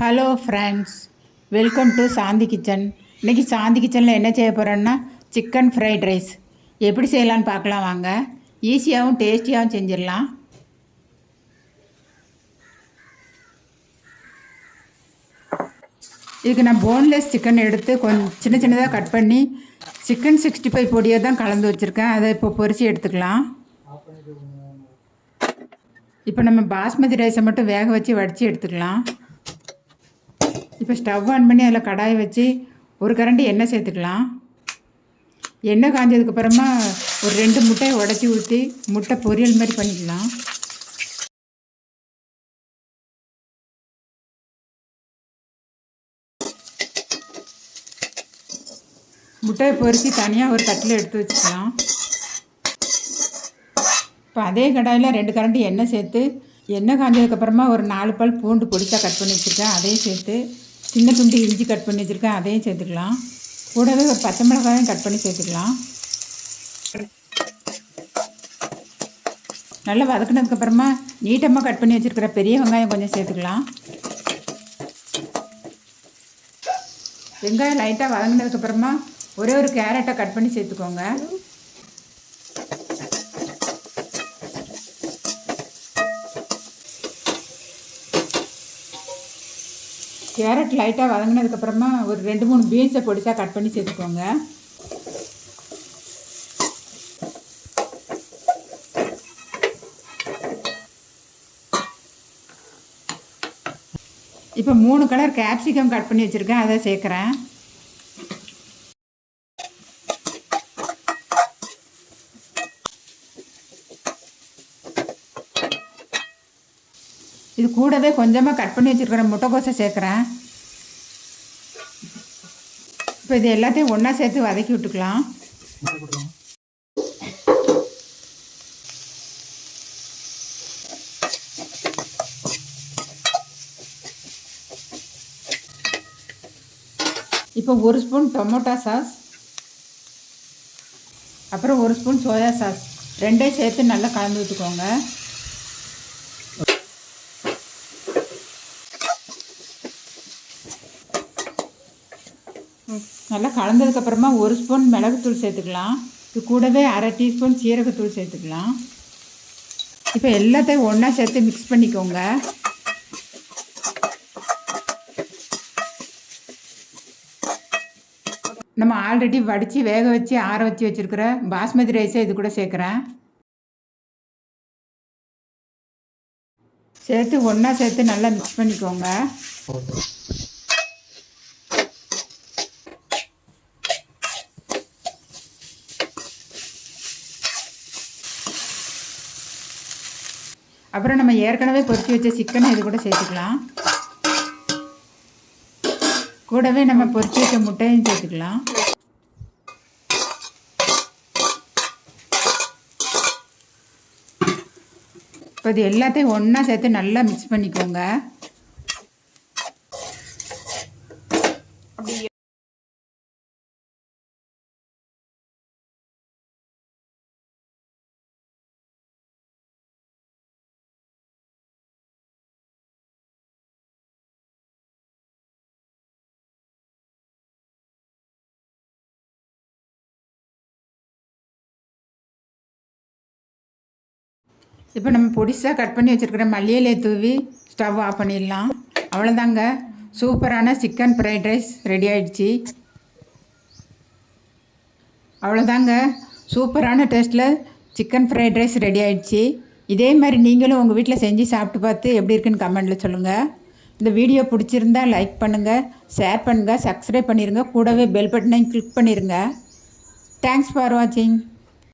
Hello friends, welcome to Shanthi kitchen. இன்றைக்கி சாந்தி கிச்சனில் என்ன செய்ய போகிறோன்னா சிக்கன் ஃப்ரைட் ரைஸ் எப்படி செய்யலான்னு பார்க்கலாம் வாங்க. ஈஸியாகவும் டேஸ்டியாகவும் செஞ்சிடலாம். இதுக்கு நான் போன்லெஸ் சிக்கன் எடுத்து கொஞ்சம் சின்ன சின்னதாக கட் பண்ணி சிக்கன் 65 பொடியை தான் கலந்து வச்சுருக்கேன். அதை இப்போ பொரித்து எடுத்துக்கலாம். இப்போ நம்ம பாஸ்மதி ரைஸை மட்டும் வேக வச்சு வடித்து எடுத்துக்கலாம். இப்போ ஸ்டவ் ஆன் பண்ணி அதில் கடாயை வச்சு ஒரு கரண்டி எண்ணெய் சேர்த்துக்கலாம். எண்ணெய் காஞ்சதுக்கப்புறமா ஒரு 2 முட்டையை உடச்சி ஊற்றி முட்டை பொரியல் மாதிரி பண்ணிக்கலாம். முட்டையை பொரித்து தனியாக ஒரு தட்டில் எடுத்து வச்சுக்கலாம். இப்போ அதே கடாயில் 2 கரண்டி எண்ணெய் சேர்த்து எண்ணெய் காஞ்சதுக்கப்புறமா ஒரு 4 பல் பூண்டு பொடிசாக கட் பண்ணி வச்சுருக்கேன். அதையும் சேர்த்து சின்ன துண்டு இஞ்சி கட் பண்ணி வச்சுருக்கேன். அதையும் சேர்த்துக்கலாம். கூடவே ஒரு பச்சை மிளகாயும் கட் பண்ணி சேர்த்துக்கலாம். நல்லா வதக்கினதுக்கப்புறமா நீட்டமாக கட் பண்ணி வச்சுருக்கிற பெரிய வெங்காயம் கொஞ்சம் சேர்த்துக்கலாம். வெங்காயம் லைட்டாக வதங்கினதுக்கப்புறமா ஒரே ஒரு கேரட்டை கட் பண்ணி சேர்த்துக்கோங்க. கேரட் லைட்டாக வதங்கினதுக்கப்புறமா ஒரு 2-3 பீன்ஸை பொடிசாக கட் பண்ணி சேர்த்துக்கோங்க. இப்போ 3 கலர் கேப்சிகம் கட் பண்ணி வச்சுருக்கேன், அதை சேர்க்குறேன். இது கூடவே கொஞ்சமாக கட் பண்ணி வச்சுருக்கிற முட்டைக்கோஸை சேர்க்குறேன். இப்போ இது எல்லாத்தையும் ஒன்றா சேர்த்து வதக்கி விட்டுக்கலாம். இப்போ 1 ஸ்பூன் டொமேட்டோ சாஸ், அப்புறம் 1 ஸ்பூன் சோயா சாஸ் ரெண்டையும் சேர்த்து நல்லா கலந்து விட்டுக்கோங்க. நல்லா கலந்ததுக்கப்புறமா 1 ஸ்பூன் மிளகுத்தூள் சேர்த்துக்கலாம். இது கூடவே 1/2 டீஸ்பூன் சீரகத்தூள் சேர்த்துக்கலாம். இப்போ எல்லாத்தையும் ஒன்றா சேர்த்து மிக்ஸ் பண்ணிக்கோங்க. நம்ம ஆல்ரெடி வடித்து வேக வச்சு ஆற வச்சு வச்சுருக்கிற பாஸ்மதி ரைஸை இது கூட சேர்க்குறேன். சேர்த்து ஒன்றா சேர்த்து நல்லா மிக்ஸ் பண்ணிக்கோங்க. அப்புறம் நம்ம ஏற்கனவே பொரித்து வச்ச சிக்கனை இது கூட சேர்த்துக்கலாம். கூடவே நம்ம பொரித்து வச்ச முட்டையும் சேர்த்துக்கலாம். இப்போ இது எல்லாத்தையும் ஒன்றா சேர்த்து நல்லா மிக்ஸ் பண்ணிக்கோங்க. இப்போ நம்ம பொடிசாக கட் பண்ணி வச்சுருக்கிற மல்லியிலையை தூவி ஸ்டவ் ஆஃப் பண்ணிடலாம். அவ்வளோதாங்க, சூப்பரான சிக்கன் ஃப்ரைட் ரைஸ் ரெடி ஆகிடுச்சி. அவ்வளோதாங்க, சூப்பரான டேஸ்ட்டில் சிக்கன் ஃப்ரைட் ரைஸ் ரெடி ஆகிடுச்சி. இதே மாதிரி நீங்களும் உங்கள் வீட்டில் செஞ்சு சாப்பிட்டு பார்த்து எப்படி இருக்குன்னு கமெண்ட்டில் சொல்லுங்கள். இந்த வீடியோ பிடிச்சிருந்தா லைக் பண்ணுங்கள், ஷேர் பண்ணுங்கள், சப்ஸ்கிரைப் பண்ணிடுங்க. கூடவே பெல் பட்டனையும் கிளிக் பண்ணிடுங்க. தேங்க்ஸ் ஃபார் வாட்சிங்.